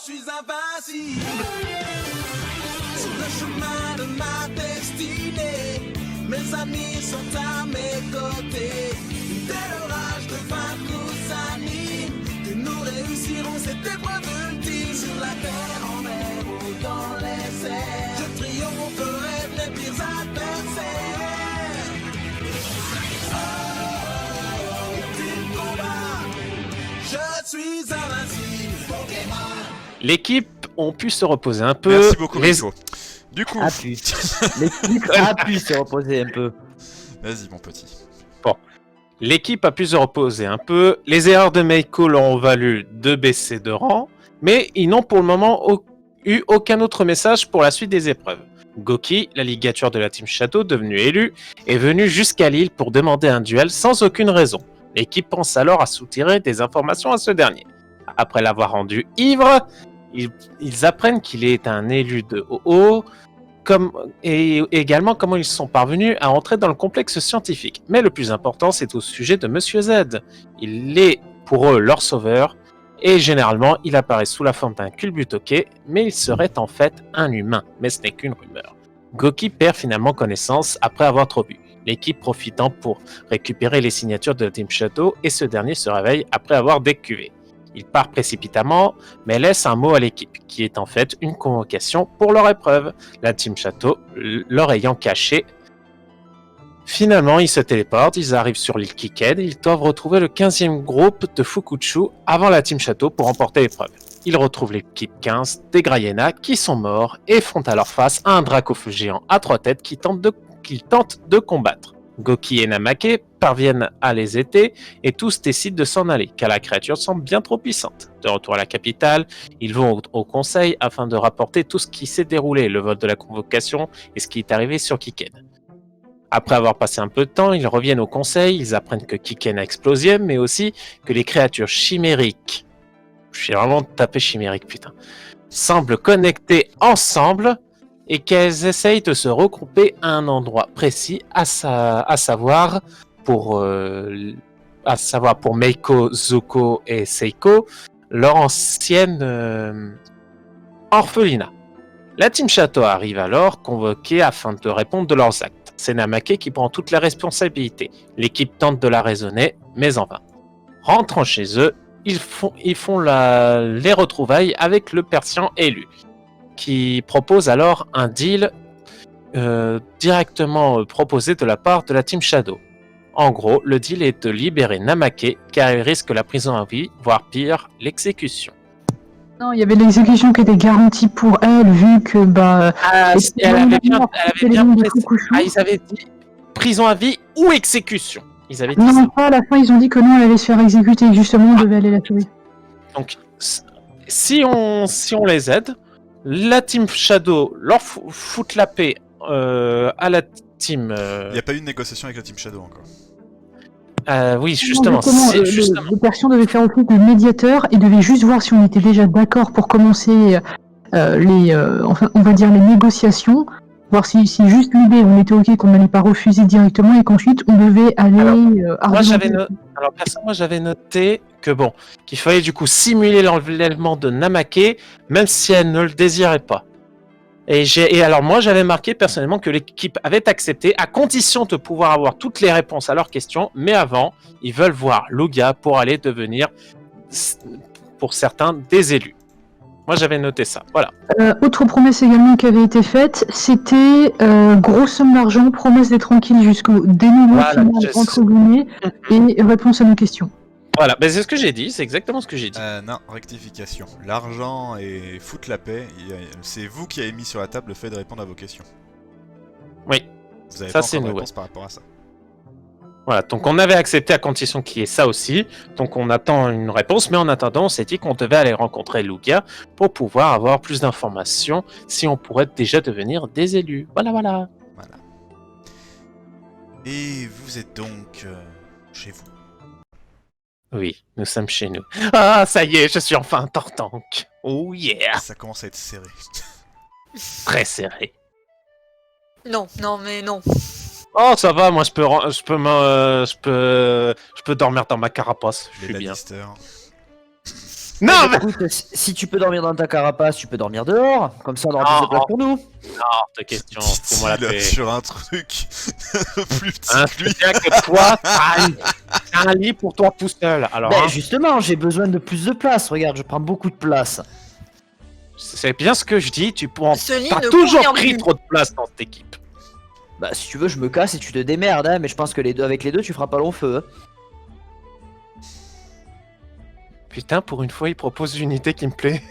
suis invincible. Sur le chemin de ma destinée, mes amis sont à mes côtés. Dès l'orage de vaincre nous anime, que nous réussirons cette épreuve ultime. Sur la terre, en mer ou dans les airs, je triompherai de mes pires adversaires. Ultime combat, je suis invincible. Pokémon. L'équipe ont pu se reposer un peu. Merci beaucoup, Rico. Du coup, L'équipe a pu se reposer un peu. vas-y, mon petit. L'équipe a pu se reposer un peu. Les erreurs de Meiko leur ont valu de baisser de rang, mais ils n'ont pour le moment eu aucun autre message pour la suite des épreuves. Goki, la ligature de la Team Shadow devenue élue, est venu jusqu'à l'île pour demander un duel sans aucune raison. L'équipe pense alors à soutirer des informations à ce dernier. Après l'avoir rendu ivre, ils apprennent qu'il est un élu de OO, et également comment ils sont parvenus à entrer dans le complexe scientifique. Mais le plus important, c'est au sujet de Monsieur Z. Il est pour eux leur sauveur, et généralement, il apparaît sous la forme d'un culbutoqué, mais il serait en fait un humain, mais ce n'est qu'une rumeur. Goki perd finalement connaissance après avoir trop bu, l'équipe profitant pour récupérer les signatures de Team Shadow, et ce dernier se réveille après avoir décuvé. Il part précipitamment, mais laisse un mot à l'équipe, qui est en fait une convocation pour leur épreuve, la Team Château leur ayant caché. Finalement, ils se téléportent, ils arrivent sur l'île Kiken, ils doivent retrouver le 15e groupe de Fukuchu avant la Team Château pour remporter l'épreuve. Ils retrouvent l'équipe 15 des Grayena qui sont morts et font alors face à un Dracofeu géant à 3 têtes qu'ils tentent de combattre. Goki et Namake parviennent à les aider et tous décident de s'en aller car la créature semble bien trop puissante. De retour à la capitale, ils vont au conseil afin de rapporter tout ce qui s'est déroulé, le vol de la convocation et ce qui est arrivé sur Kiken. Après avoir passé un peu de temps, ils reviennent au conseil, ils apprennent que Kiken a explosé, mais aussi que les créatures chimériques, je suis vraiment tapé chimérique putain, semblent connectées ensemble et qu'elles essayent de se regrouper à un endroit précis, à savoir pour Meiko, Zuko et Seiko, leur ancienne orphelinat. La Team Château arrive alors, convoquée afin de répondre de leurs actes. C'est Namake qui prend toute la responsabilité. L'équipe tente de la raisonner, mais en vain. Rentrant chez eux, ils font les retrouvailles avec le Persian élu, qui propose alors un deal directement proposé de la part de la Team Shadow. En gros, le deal est de libérer Namake car il risque la prison à vie, voire pire, l'exécution. Non, il y avait l'exécution qui était garantie pour elle, vu que elle avait bien ils avaient dit prison à vie ou exécution. Ils avaient dit non, ça. pas à la fin, ils ont dit que non, elle allait se faire exécuter, justement, on devait aller la tuer. Donc, si on les aide, la Team Shadow leur fout la paix à la Team... Il n'y a pas eu de négociation avec la Team Shadow encore. Oui, justement. Le Persian devait faire office de médiateur et devait juste voir si on était déjà d'accord pour commencer on va dire les négociations, voir si juste l'idée on était ok qu'on n'allait pas refuser directement et qu'ensuite on devait aller moi j'avais noté que qu'il fallait du coup simuler l'enlèvement de Namake même si elle ne le désirait pas. Et alors moi j'avais marqué personnellement que l'équipe avait accepté à condition de pouvoir avoir toutes les réponses à leurs questions, mais avant ils veulent voir Lugia pour aller devenir pour certains des élus. Moi j'avais noté ça, voilà. Autre promesse également qui avait été faite, c'était grosse somme d'argent, promesse d'être tranquille jusqu'au dénouement final entre guillemets et réponse à nos questions. Voilà, c'est ce que j'ai dit, c'est exactement ce que j'ai dit. Non, rectification. L'argent et foutre la paix, c'est vous qui avez mis sur la table le fait de répondre à vos questions. Oui, vous avez ça pas c'est encore de nouveau. réponse par rapport à ça. Voilà, donc on avait accepté à condition qu'il y ait ça aussi, donc on attend une réponse, mais en attendant on s'est dit qu'on devait aller rencontrer Lugia pour pouvoir avoir plus d'informations si on pourrait déjà devenir des élus. Voilà. Et vous êtes donc chez vous. Oui, nous sommes chez nous. Ah, ça y est, je suis enfin un Tortank. Oh yeah. Ça commence à être serré. Très serré. Non, mais non. Oh, ça va, moi je peux dormir dans ma carapace. Je suis bien. Non, mais... Écoute, si tu peux dormir dans ta carapace, tu peux dormir dehors. Comme ça, on aura plus de place pour nous. Hors de question, fous-moi la Dit-il paix. sur un truc plus petit Hein, que lui. c'est bien que toi, t'as un lit pour toi tout seul. Alors, Ben, hein, justement, j'ai besoin de plus de place. Regarde, je prends beaucoup de place. c'est bien ce que je dis, tu prends... Ce lit T'as ne toujours convient pris plus. trop de place dans cette équipe. Bah, si tu veux, je me casse et tu te démerdes, hein. Mais je pense que avec les deux, tu feras pas long feu. Hein. Putain, pour une fois, il propose une idée qui me plaît.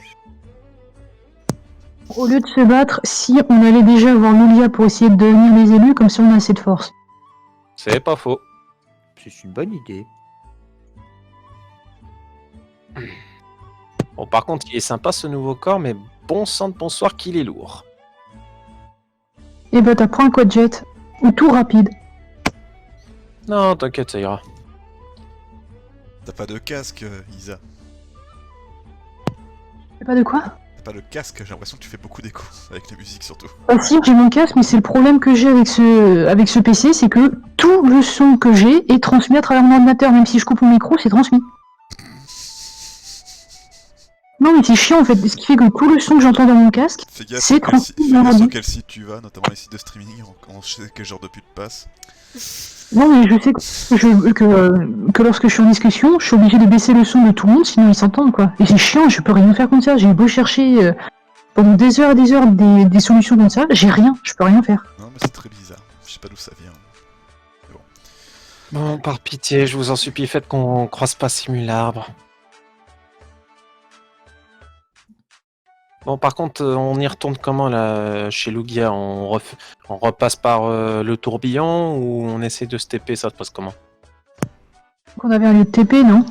Au lieu de se battre, si on allait déjà voir Lulia pour essayer de devenir les élus, comme ça on a assez de force. C'est pas faux. C'est une bonne idée. Bon, par contre, il est sympa ce nouveau corps, mais bon sang de bonsoir qu'il est lourd. Et bah t'as pris un quadjet, ou tout rapide. Non, t'inquiète, ça ira. T'as pas de casque, Isa. C'est pas de quoi? T'as pas de casque, j'ai l'impression que tu fais beaucoup d'écho, avec la musique surtout. Bah si, j'ai mon casque, mais c'est le problème que j'ai avec ce PC, c'est que tout le son que j'ai est transmis à travers mon ordinateur, même si je coupe mon micro, c'est transmis. Non mais c'est chiant en fait, ce qui fait que tout le son que j'entends dans mon casque, Fais gaffe c'est sur quel, transmis fais dans gaffe la sur vie. quel site tu vas, notamment les sites de streaming, on sait quel genre de pute passe. Non mais je sais que lorsque je suis en discussion, je suis obligé de baisser le son de tout le monde, sinon ils s'entendent quoi. Et c'est chiant, je peux rien faire comme ça, j'ai beau chercher pendant des heures et des heures des solutions comme ça, j'ai rien, je peux rien faire. Non mais c'est très bizarre, je sais pas d'où ça vient. Bon, par pitié, je vous en supplie, faites qu'on croise pas Simularbre. Bon, par contre, on y retourne comment là, chez Lugia? On repasse par le tourbillon ou on essaie de se TP? Ça se passe comment? Donc on avait un lieu de TP, non?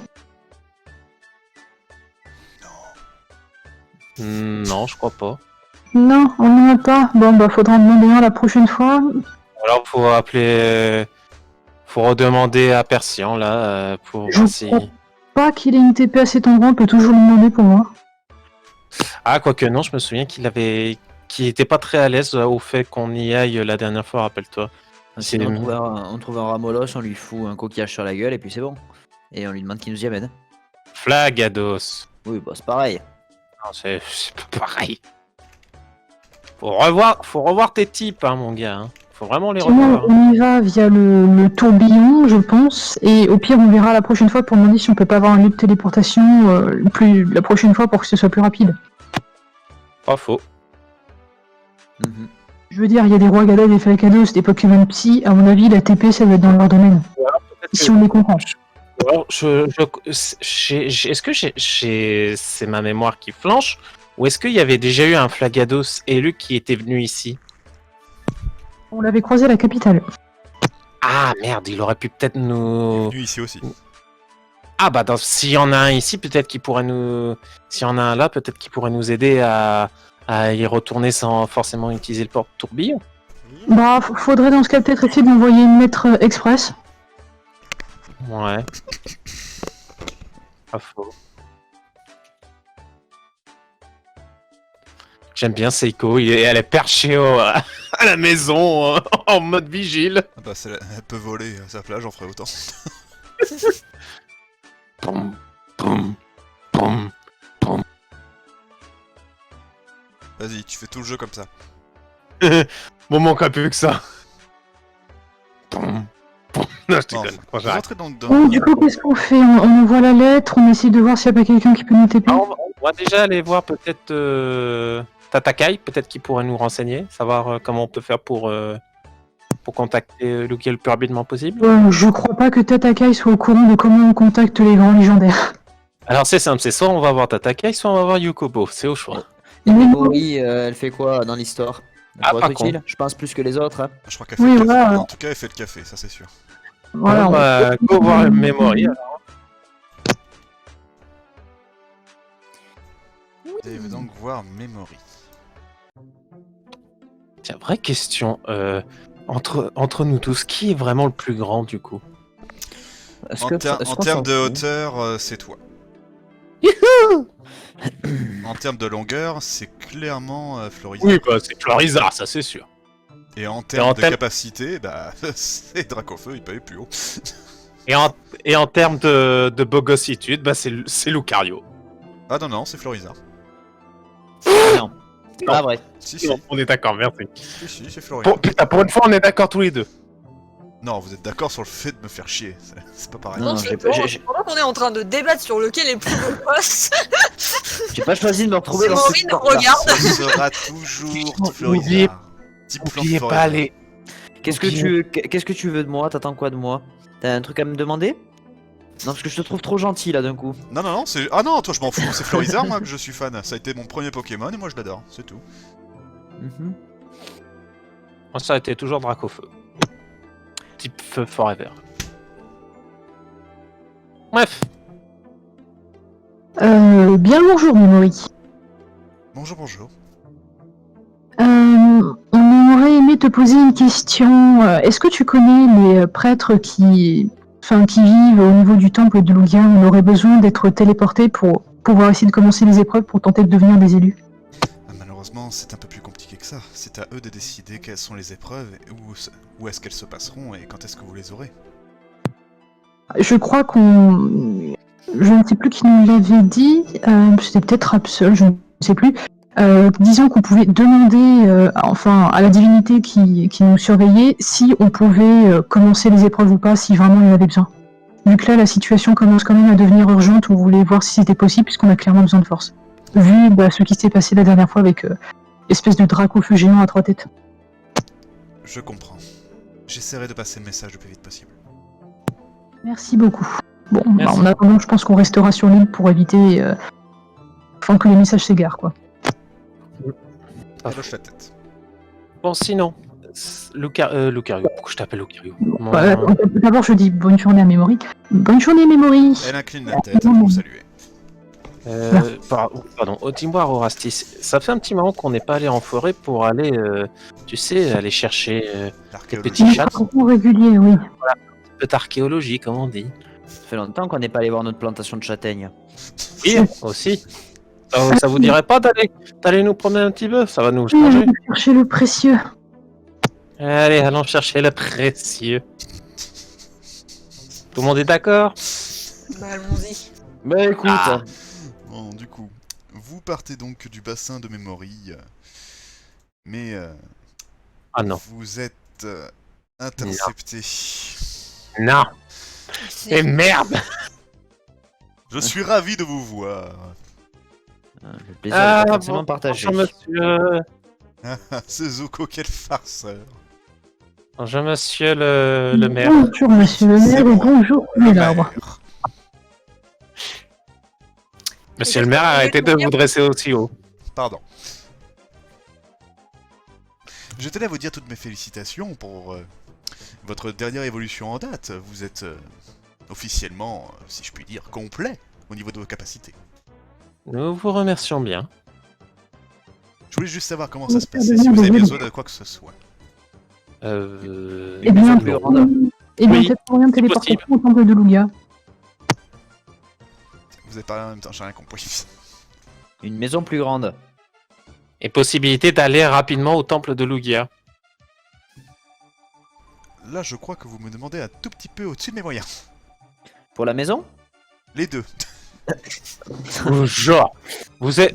Non, je crois pas. Non, on n'en a pas. Bon bah faudra en demander un la prochaine fois. Alors, faut appeler... Faut redemander à Persian, là, pour Je voir si... crois pas qu'il ait une TP à cet endroit, on peut toujours lui demander pour voir. Ah, quoique non, je me souviens qu'il était pas très à l'aise au fait qu'on y aille la dernière fois, rappelle-toi. C'est- Sinon, on trouve un ramolos, on lui fout un coquillage sur la gueule et puis c'est bon. Et on lui demande qu'il nous y amène. Flagados. Oui, bah c'est pareil. Non, c'est pas pareil. Faut revoir tes types, hein, mon gars. Hein. Faut vraiment les Sinon, revoir. on y va via le tourbillon, je pense, et au pire, on verra la prochaine fois pour demander si on peut pas avoir un lieu de téléportation la prochaine fois pour que ce soit plus rapide. Pas faux. Mhm. Je veux dire, il y a des rois galas, des falcados, des Pokémon Psy, à mon avis, la TP, ça va être dans leur domaine. Si on les comprend. Alors, est-ce que c'est ma mémoire qui flanche ou est-ce qu'il y avait déjà eu un Flagados élu qui était venu ici? On l'avait croisé à la capitale. Ah merde, il aurait pu peut-être nous... Lui ici aussi. Ah bah s'il y en a un ici, peut-être qu'il pourrait nous... S'il y en a un là, peut-être qu'il pourrait nous aider à y retourner sans forcément utiliser le porte-tourbillon. Bah, faudrait dans ce cas peut-être essayer d'envoyer une lettre express. Ouais. Pas faux. J'aime bien Seiko, elle est perchée à la maison en mode vigile. Ah bah elle peut voler à sa plage, j'en ferai autant. Poum, poum, poum. Vas-y, tu fais tout le jeu comme ça. Bon, manquerait plus que ça. Poum, poum. Non, je Non, déconne. faut J'arrête. rentrer dans... Bon, du coup, qu'est-ce qu'on fait? On envoie la lettre, on essaie de voir s'il n'y a pas quelqu'un qui peut nous TP. Ah, on va déjà aller voir peut-être Tatakai, peut-être qu'il pourrait nous renseigner, savoir comment on peut faire pour contacter Lugia le plus rapidement possible. Je crois pas que Tatakai soit au courant de comment on contacte les grands légendaires. Alors c'est simple, c'est soit on va voir Tatakai, soit on va voir Yukobo, c'est au choix. Et Oui, Megori, elle fait quoi dans l'histoire? Elle Ah, pourrait pas être utile, je pense plus que les autres. Hein. Je crois qu'elle fait Oui, le café. voilà. En tout cas, elle fait le café, ça c'est sûr. Voilà, On va go voir le Memory. Et veut donc voir Memory. Tiens, vraie question. Entre nous tous, qui est vraiment le plus grand du coup? Est-ce En, que- ter- est-ce en qu'on termes s'en de fout hauteur, c'est toi. En termes de longueur, c'est clairement Floriza. Oui, bah c'est Floriza, ça c'est sûr. Et en termes en de termes- capacité, bah c'est Dracofeu, il peut aller plus haut. Et en termes de bogossitude, bah c'est Lucario. Ah non, non, c'est Florizard. Non, c'est pas vrai. Si, si, On est d'accord, merci. si, c'est Florizard. Putain, pour une fois, on est d'accord tous les deux. Non, vous êtes d'accord sur le fait de me faire chier, c'est pas pareil. Non, Non, j'ai c'est pas- pendant j'ai- pendant qu'on est en train de débattre sur lequel est le plus beau boss, J'ai pas choisi de me retrouver c'est dans cette Maureen porte-là. regarde. Ce sera toujours N'oubliez- Florizard. Type plan N'oubliez Florizard. pas aller. Qu'est-ce que tu veux de moi? T'attends quoi de moi? T'as un truc à me demander? Non, parce que je te trouve trop gentil là d'un coup. Non, non, non, c'est... Ah non, toi je m'en fous, c'est Florizard moi que je suis fan. Ça a été mon premier Pokémon et moi je l'adore, c'est tout. Mhm. Moi, ça a été toujours Dracofeu. Type feu forever. Bref. Bien le bonjour, Memory. Bonjour, bonjour. On aurait aimé te poser une question. Est-ce que tu connais les prêtres qui vivent au niveau du temple de Lugia? On aurait besoin d'être téléportés pour pouvoir essayer de commencer les épreuves pour tenter de devenir des élus. Malheureusement, c'est un peu plus compliqué que ça. C'est à eux de décider quelles sont les épreuves, et où est-ce qu'elles se passeront et quand est-ce que vous les aurez. Je crois qu'on... Je ne sais plus qui nous l'avait dit. C'était peut-être Absol, je ne sais plus. Disons qu'on pouvait demander à la divinité qui nous surveillait si on pouvait commencer les épreuves ou pas, si vraiment il y en avait besoin. Vu que là, la situation commence quand même à devenir urgente, on voulait voir si c'était possible, puisqu'on a clairement besoin de force. Vu ce qui s'est passé la dernière fois avec l'espèce de drac au feu géant à 3 têtes. Je comprends. J'essaierai de passer le message le plus vite possible. Merci beaucoup. Bon, Merci. en attendant, je pense qu'on restera sur l'île pour éviter que les messages s'égarent, quoi. Elle hoche la tête. Bon, sinon. Lucario. Pourquoi je t'appelle Lucario? D'abord, je dis bonne journée à Memory. Bonne journée, Memory. Elle incline la tête pour saluer. Pardon, dis-moi, Orastis, ça fait un petit moment qu'on n'est pas allé en forêt pour aller, tu sais, aller chercher les L'archéologie. petits chats. Régulier, oui. Un peu d'archéologie, comme on dit. Ça fait longtemps qu'on n'est pas allé voir notre plantation de châtaignes. Oui, aussi. Ça vous dirait pas d'aller nous promener un petit peu? Ça va nous changer. Chercher le précieux. Allez, allons chercher le précieux. Tout le monde est d'accord? Bah allons-y. Bah écoute, Ah. Bon, du coup, vous partez donc du bassin de Memory, mais Ah non. vous êtes intercepté. Non. Et merde. Je suis ravi de vous voir. le plaisir est forcément partagé. Bonjour monsieur. C'est Zuko, quel farceur. Bonjour monsieur le maire. Bonjour, monsieur le maire, et bon. bonjour, Le l'arbre. maire. Monsieur le maire, arrêtez de vous dresser aussi haut. Pardon. Je tenais à vous dire toutes mes félicitations pour votre dernière évolution en date. Vous êtes officiellement, si je puis dire, complet au niveau de vos capacités. Nous vous remercions bien. Je voulais juste savoir comment ça se passait, si vous avez besoin de quoi que ce soit. Eh bien, plus non. grande. Oui, peut-être moyen de c'est téléportation possible. au temple de Lugia. Vous avez parlé en même temps, j'ai rien compris. Une maison plus grande. Et possibilité d'aller rapidement au temple de Lugia. Là, je crois que vous me demandez un tout petit peu au-dessus de mes moyens. Pour la maison? Les deux. Genre, vous êtes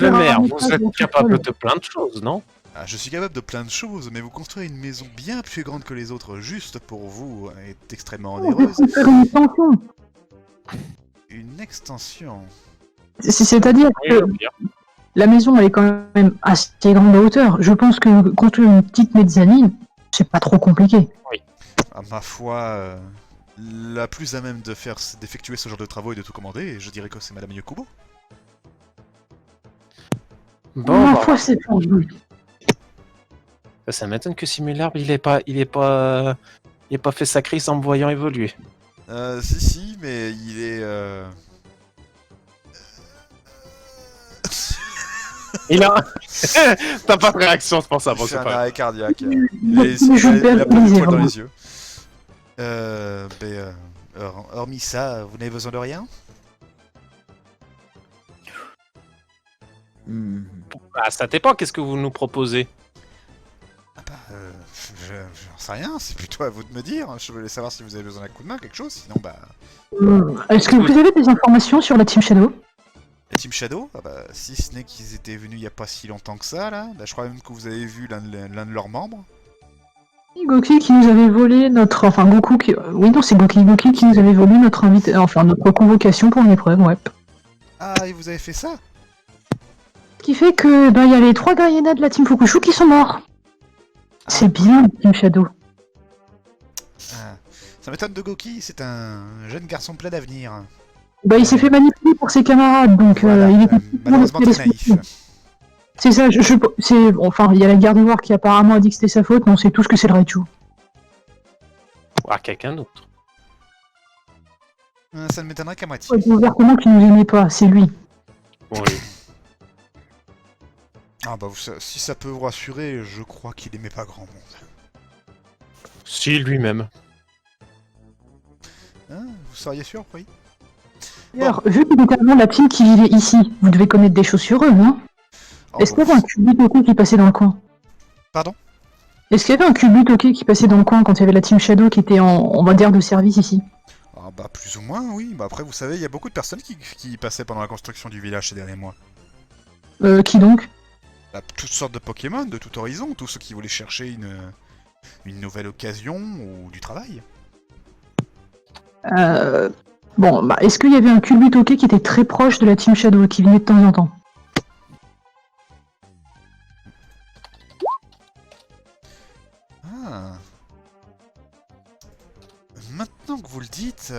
le maire, vous êtes capable de plein de choses, non? Ah, je suis capable de plein de choses, mais vous construire une maison bien plus grande que les autres juste pour vous est extrêmement On onéreuse. peut faire une extension. Une extension. C'est-à-dire que Oui, bien. la maison, elle est quand même assez grande à hauteur. Je pense que construire une petite mezzanine, c'est pas trop compliqué. À ma foi, la plus à même de d'effectuer ce genre de travaux et de tout commander, je dirais que c'est Madame Yokubo. Bon, Ma bah, foi, c'est pas joli. ça m'étonne que Simularbe il ait pas fait sa crise en me voyant évoluer. Si, mais il est... Il a. T'as pas de réaction, c'est pour ça. Bon, il fait c'est un pas. arrêt cardiaque. Mais Il a plein de plaisir, poils dans moi. les yeux. Hormis ça, vous n'avez besoin de rien? Ah, ça dépend. Qu'est-ce que vous nous proposez? Ah bah, j'en sais rien, c'est plutôt à vous de me dire. Je voulais savoir si vous avez besoin d'un coup de main, quelque chose, sinon bah... Est-ce que vous avez des informations sur la Team Shadow? La Team Shadow, ah bah, si ce n'est qu'ils étaient venus il y a pas si longtemps que ça, là, bah, je crois même que vous avez vu l'un de leurs membres. Goki qui nous avait volé notre... Enfin, Goku qui... Oui, non, c'est Goki qui nous avait volé notre enfin, notre convocation pour une épreuve, ouais. Ah, et vous avez fait ça? Ce qui fait que, bah, il y a les 3 Gaiena de la Team Fukushu qui sont morts. C'est bien, la Team Shadow. Ah, ça m'étonne de Goki, c'est un jeune garçon plein d'avenir. Bah, il s'est fait manipuler pour ses camarades, donc Voilà, il était... malheureusement très naïf. C'est ça, enfin, il y a la garde noire qui apparemment a dit que c'était sa faute, mais on sait tous que c'est le Raichu. Ou à quelqu'un d'autre. Ça ne m'étonnerait qu'à moitié. Il dit ouvertement qu'il nous aimait pas, c'est lui. Oui. Ah bah, si ça peut vous rassurer, je crois qu'il aimait pas grand monde. Si, lui-même. Hein, vous seriez sûr, oui? D'ailleurs, vu qu'il était avant la team qui vivait ici, vous devez connaître des choses sur eux, hein? Oh, Est-ce bah, qu'il y avait un Kubutoke qui passait dans le coin? Pardon? Est-ce qu'il y avait un Kubutoke qui passait dans le coin quand il y avait la Team Shadow qui était on va dire, de service ici? Ah bah, plus ou moins, oui. Bah après, vous savez, il y a beaucoup de personnes qui passaient pendant la construction du village ces derniers mois. Qui donc? Bah, toutes sortes de Pokémon, de tout horizon, tous ceux qui voulaient chercher une nouvelle occasion ou du travail. Bon, bah, est-ce qu'il y avait un Kubutoke qui était très proche de la Team Shadow et qui venait de temps en temps? Ah. Maintenant que vous le dites,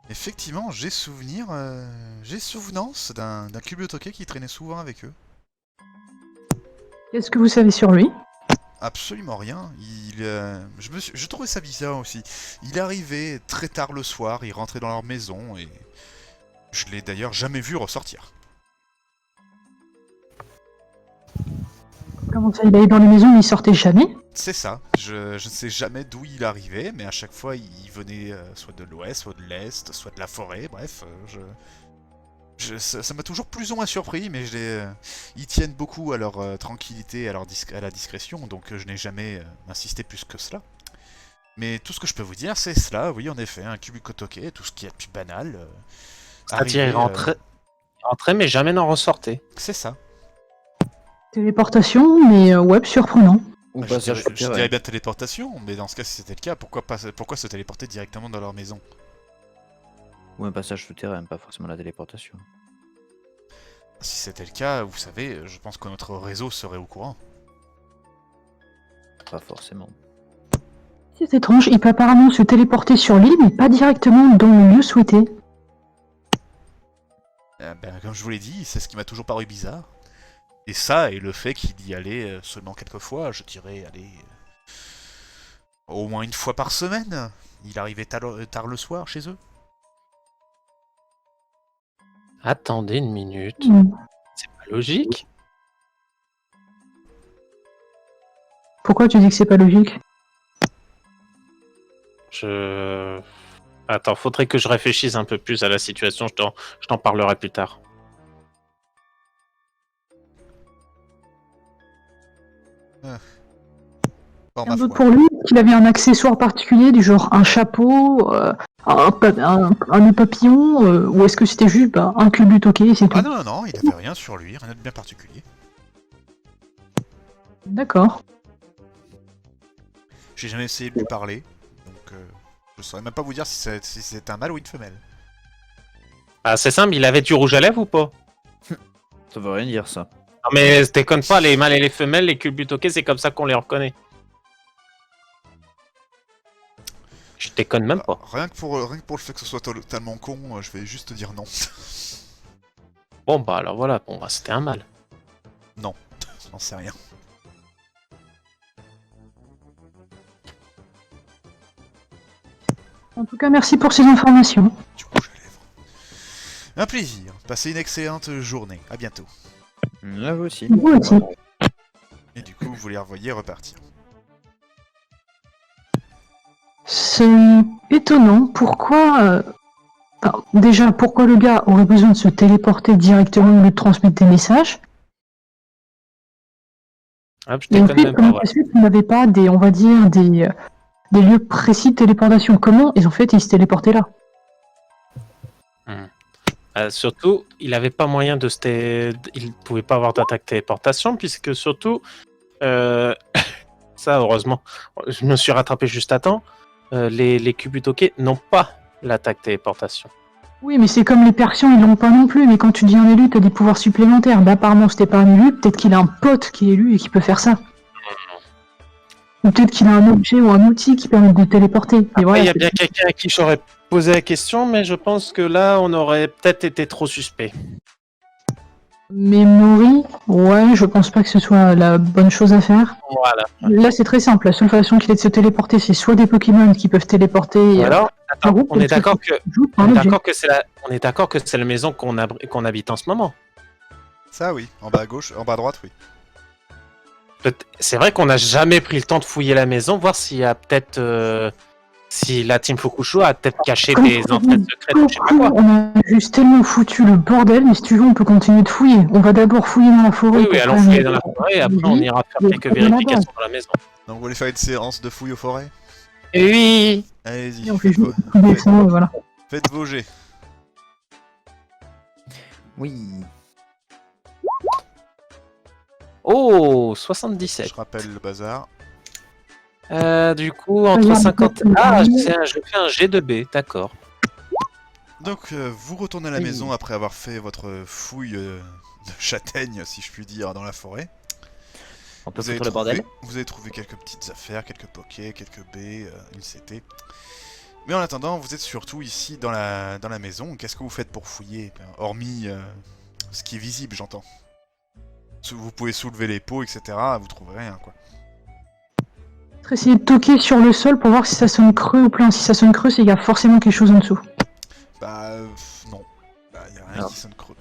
effectivement, j'ai souvenance d'un Kubutoke qui traînait souvent avec eux. Qu'est-ce que vous savez sur lui? Absolument rien. Je trouvais ça bizarre aussi. Il arrivait très tard le soir, il rentrait dans leur maison et je l'ai d'ailleurs jamais vu ressortir. Comment ça, il allait dans les maisons mais il sortait jamais? C'est ça. Je ne sais jamais d'où il arrivait, mais à chaque fois il venait soit de l'ouest, soit de l'est, soit de la forêt. Bref, ça m'a toujours plus ou moins surpris, mais ils tiennent beaucoup à leur tranquillité, à la discrétion, donc je n'ai jamais insisté plus que cela. Mais tout ce que je peux vous dire, c'est cela, oui, en effet, un Kubutoke, tout ce qui est plus banal. C'est-à-dire, il rentrait, mais jamais n'en ressortait. C'est ça. Téléportation, mais ouais, surprenant. Ou Je passage dirais souterrain. bien téléportation, mais dans ce cas, si c'était le cas, pourquoi se téléporter directement dans leur maison? Ou un passage souterrain, pas forcément la téléportation. Si c'était le cas, vous savez, je pense que notre réseau serait au courant. Pas forcément. C'est étrange, il peut apparemment se téléporter sur l'île, mais pas directement dans le lieu souhaité. Comme je vous l'ai dit, c'est ce qui m'a toujours paru bizarre. Et ça, et le fait qu'il y allait seulement quelques fois, je dirais, au moins une fois par semaine. Il arrivait tard le soir chez eux. Attendez une minute. Hmm. C'est pas logique. Pourquoi tu dis que c'est pas logique? Attends, faudrait que je réfléchisse un peu plus à la situation. Je t'en parlerai plus tard. Bon, Rien ma d'autre foi. pour lui, qu'il avait un accessoire particulier du genre un chapeau, un nœud papillon, ou est-ce que c'était juste un Kubutoke et c'est tout? Ah non, il avait rien sur lui, rien de bien particulier. D'accord. J'ai jamais essayé de lui parler, donc je saurais même pas vous dire si c'est un mâle ou une femelle. Ah, c'est simple, il avait du rouge à lèvres ou pas? Ça veut rien dire ça. Non mais déconne pas, les mâles et les femelles, les Kubutoke, c'est comme ça qu'on les reconnaît. Je déconne même pas. Rien que pour le fait que ce soit totalement con, je vais juste dire non. Bon bah alors voilà, bon bah c'était un mâle. J'en sais rien. En tout cas, merci pour ces informations. Du rouge à lèvres. Un plaisir. Passez une excellente journée. À bientôt. Là vous aussi. Moi aussi. Et du coup, vous les revoyez repartir. C'est étonnant. Pourquoi... enfin, déjà, pourquoi le gars aurait besoin de se téléporter directement ou de transmettre des messages? Ah, je Et déconne ensuite, même pas. comment Ouais. ça se fait qu'il n'avait pas des, on va dire, des lieux précis de téléportation? Comment ils ont fait, ils se téléportaient là? Surtout, il n'avait pas moyen de il pouvait pas avoir d'attaque téléportation, puisque surtout, euh, ça heureusement, je me suis rattrapé juste à temps, les Kubutoke n'ont pas l'attaque téléportation. Oui, mais c'est comme les Persians, ils l'ont pas non plus. Mais quand tu dis un élu, t'as des pouvoirs supplémentaires. Bah, apparemment, c'était pas un élu. Peut-être qu'il a un pote qui est élu et qui peut faire ça. Ou peut-être qu'il a un objet ou un outil qui permet de téléporter. Et Après, voilà, il y a bien quelqu'un à qui j'aurais posé la question, mais je pense que là, on aurait peut-être été trop suspect. Memory, ouais, je pense pas que ce soit la bonne chose à faire. Voilà. Là, c'est très simple. La seule façon qu'il ait de se téléporter, c'est soit des Pokémon qui peuvent téléporter. Alors, attends, groupe, on est comme ça, d'accord que joue on un est objet. d'accord que on est d'accord que c'est la maison qu'on habite en ce moment. Ça, oui. En bas à gauche, en bas à droite, oui. C'est vrai qu'on n'a jamais pris le temps de fouiller la maison, voir s'il y a peut-être si la team Fukusho a peut-être caché Comme des entrées secrètes ou je sais pas quoi. on a juste tellement foutu le bordel, mais si tu veux, on peut continuer de fouiller. On va d'abord fouiller dans la forêt. Oui, oui, pour allons faire fouiller une- dans la forêt et après on ira faire Oui, quelques oui, vérifications dans la maison. Donc vous voulez faire une séance de fouille aux forêts? Oui. Allez-y, On fait faites, juste fouiller ça, et voilà. faites vos jets. Oui. Oh, Je 77. rappelle le bazar. Du coup, entre Regarde, 50... regarde. Ah, je fais un G2B, d'accord. Donc vous retournez à la Oui. maison après avoir fait votre fouille de châtaigne, si je puis dire, dans la forêt. On peut Vous avez, foutre le bordel. vous avez trouvé quelques petites affaires, quelques pokés, quelques baies, une CT. Mais en attendant, vous êtes surtout ici dans la maison. Qu'est-ce que vous faites pour fouiller? Hormis ce qui est visible, j'entends. Vous pouvez soulever les pots, etc. Vous trouverez rien, quoi. Essayer de toquer sur le sol pour voir si ça sonne creux ou plein. Si ça sonne creux, c'est qu'il y a forcément quelque chose en dessous. Bah non. Bah y a rien Alors. qui sonne creux.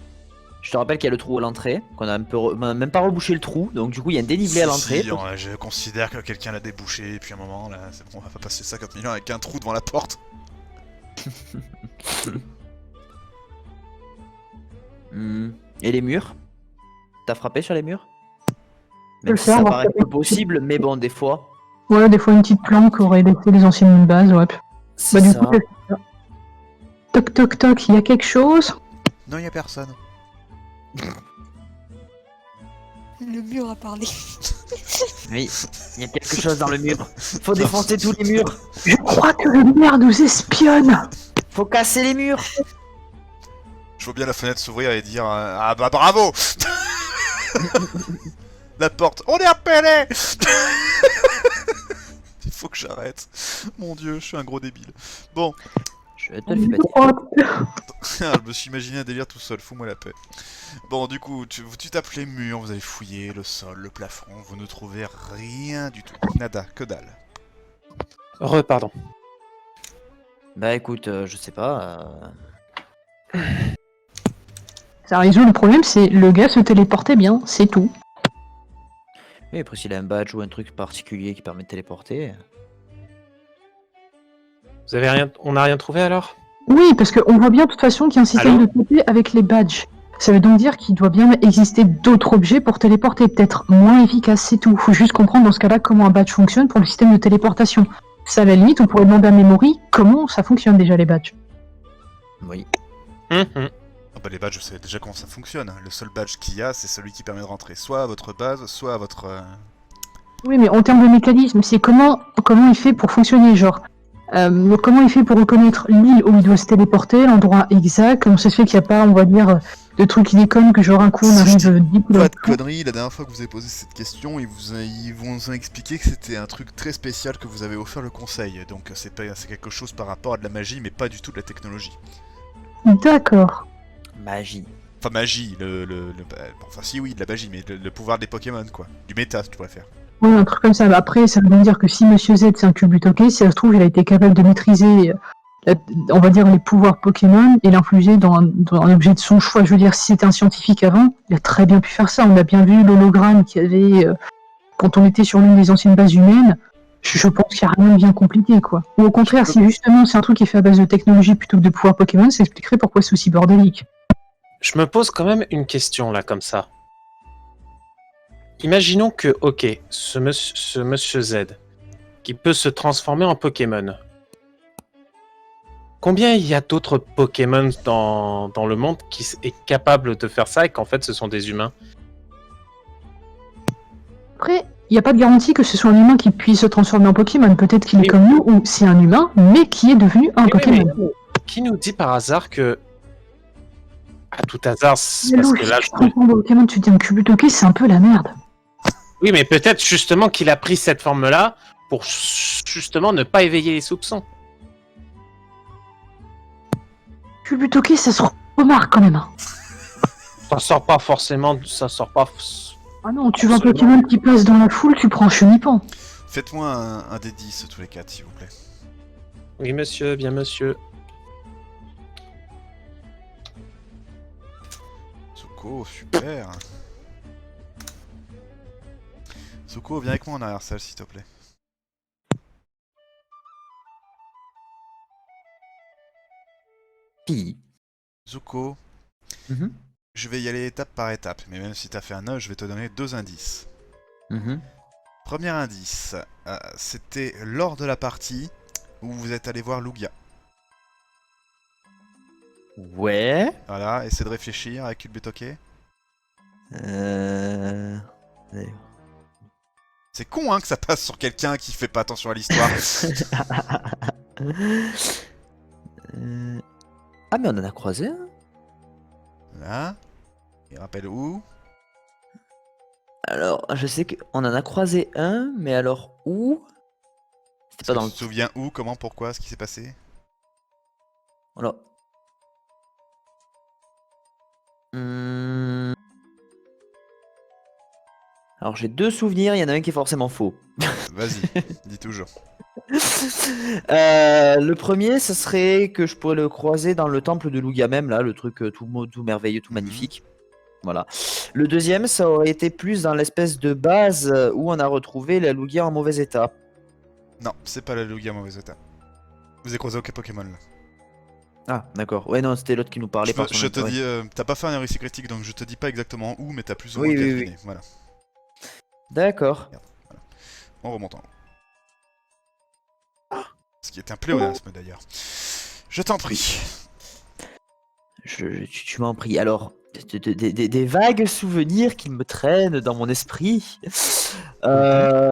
Je te rappelle qu'il y a le trou à l'entrée, qu'on a un peu, on a même pas rebouché le trou, donc du coup il y a un dénivelé à l'entrée. Si, je considère que quelqu'un l'a débouché, et puis à un moment, là, c'est bon, on va pas passer 50 millions avec un trou devant la porte. Et les murs? T'as frappé sur les murs? le Même si faire, ça on va paraît frapper. peu possible, mais bon, des fois. Ouais, des fois une petite planque aurait laissé les anciennes bases, ouais. C'est Bah, du ça. coup, c'est ça. Toc toc toc, il y a quelque chose. Non, y a personne. Le mur a parlé. Oui, il y a quelque chose dans le mur. Faut défoncer tous les murs. Je crois que le maire nous espionne. Faut casser les murs. Je vois bien la fenêtre s'ouvrir et dire ah bah bravo. La porte, on est appelé. Il faut que j'arrête. Mon dieu, je suis un gros débile. Bon, Je te le fais pas. je me suis imaginé un délire tout seul, fous-moi la paix. Bon, du coup, tu tapes les murs, vous allez fouiller le sol, le plafond, vous ne trouvez rien du tout. Nada, que dalle. Pardon. Bah écoute, je sais pas. Ça résout le problème, c'est le gars se téléportait bien, c'est tout. Oui, après s'il a un badge ou un truc particulier qui permet de téléporter. Vous avez rien... On n'a rien trouvé alors? Oui, parce qu'on voit bien de toute façon qu'il y a un système Allô de TP avec les badges. Ça veut donc dire qu'il doit bien exister d'autres objets pour téléporter, peut-être moins efficace, c'est tout. Faut juste comprendre dans ce cas-là comment un badge fonctionne pour le système de téléportation. Ça, à la limite, on pourrait demander à Memory comment ça fonctionne déjà les badges. Oui. Mhm. Ah bah les badges, je sais déjà comment ça fonctionne. Le seul badge qu'il y a, c'est celui qui permet de rentrer soit à votre base, soit à votre... Oui, mais en termes de mécanisme, c'est comment il fait pour fonctionner, genre. Comment il fait pour reconnaître l'île où il doit se téléporter, l'endroit exact, comment ça se fait qu'il n'y a pas, on va dire, de trucs qui déconnent, que genre un coup on Si arrive je dis 10 Pas km. de conneries, la dernière fois que vous avez posé cette question, ils vous ont expliqué que c'était un truc très spécial que vous avez offert le conseil. Donc c'est quelque chose par rapport à de la magie, mais pas du tout de la technologie. D'accord. Magie. Enfin magie, enfin si oui, de la magie, mais le pouvoir des Pokémon quoi. Du méta, si tu préfères. Ouais, un truc comme ça. Après, ça veut donc dire que si Monsieur Z c'est un Kubutoke, si ça se trouve, il a été capable de maîtriser, on va dire, les pouvoirs Pokémon et l'infliger dans un objet de son choix. Je veux dire, si c'était un scientifique avant, il a très bien pu faire ça. On a bien vu l'hologramme qu'il y avait quand on était sur l'une des anciennes bases humaines. Je pense qu'il n'y a rien de bien compliqué, quoi. Ou au contraire, si justement c'est un truc qui est fait à base de technologie plutôt que de pouvoirs Pokémon, ça expliquerait pourquoi c'est aussi bordélique. Je me pose quand même une question là, comme ça. Imaginons que, ok, ce monsieur Z, qui peut se transformer en Pokémon, Combien il y a d'autres Pokémon dans le monde qui est capable de faire ça et qu'en fait ce sont des humains? Après, il n'y a pas de garantie que ce soit un humain qui puisse se transformer en Pokémon. Peut-être qu'il est Oui. comme nous, ou c'est un humain, mais qui est devenu un Oui, Pokémon. mais qui nous dit par hasard que... À tout hasard, c'est Mais parce Louis, que là... tu te transformes en Pokémon, tu te dis un Cubutoki, c'est un peu la merde. Oui, mais peut-être justement qu'il a pris cette forme-là pour justement ne pas éveiller les soupçons. Cubutoki, ça se remarque quand même. Hein. Ça sort pas forcément... Ça sort pas... Ah non, tu vois un Pokémon qui passe dans la foule, tu prends un chenipan. Faites-moi un des 10 tous les 4, s'il vous plaît. Oui, monsieur, bien monsieur. Zuko, super. Zuko, viens avec moi en arrière-salle, s'il te plaît. Pi. Zuko, Mhm. je vais y aller étape par étape, mais même si t'as fait un 9, je vais te donner 2 indices. Mhm. Premier indice, c'était lors de la partie où vous êtes allé voir Lugia. Ouais. Voilà, essaie de réfléchir avec Culbetoke. Euh... C'est con hein que ça passe sur quelqu'un qui fait pas attention à l'histoire. Ah mais on en a croisé un. Là, il rappelle où? Alors, je sais qu'on en a croisé un, mais alors où? C'était pas dans Tu le... te souviens où, comment, pourquoi, ce qui s'est passé? Alors... Hmm. Alors j'ai deux souvenirs, il y en a un qui est forcément faux. Vas-y, dis toujours. Le premier, ce serait que je pourrais le croiser dans le temple de Lugia même, là, le truc tout merveilleux, tout magnifique. Voilà. Le deuxième, ça aurait été plus dans l'espèce de base où on a retrouvé la Lugia en mauvais état. Non, c'est pas la Lugia mauvais état. Vous avez croisé aucun Pokémon là. Ah, d'accord. Ouais, non, c'était l'autre qui nous parlait. Je te dis, t'as pas fait un récit critique donc je te dis pas exactement où, mais t'as plus ou Oui, moins oui, calculé. Voilà, D'accord. on remonte en haut. Ce qui est un pléonasme d'ailleurs. Je t'en prie. Tu m'en prie. Alors, des vagues souvenirs qui me traînent dans mon esprit. Ah,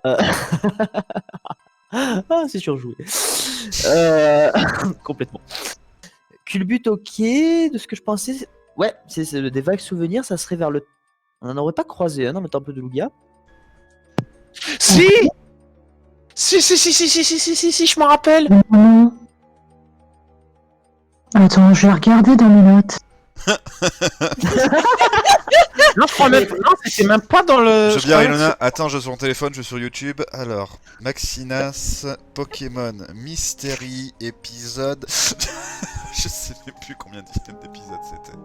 c'est surjoué. Complètement. Culbutoke, de ce que je pensais... Ouais, c'est des vagues souvenirs, ça serait vers le... On n'en aurait pas croisé un dans le temple de Lugia. Si Si, je m'en rappelle. Non. Attends, je vais regarder dans mes notes. Non, je crois même... non, c'était même pas dans le... Je je bien crois même Ilona, attends, je suis sur mon téléphone, je suis sur YouTube. Alors, Maxinas, Pokémon Mystery épisode. Je sais même plus combien d'épisodes c'était.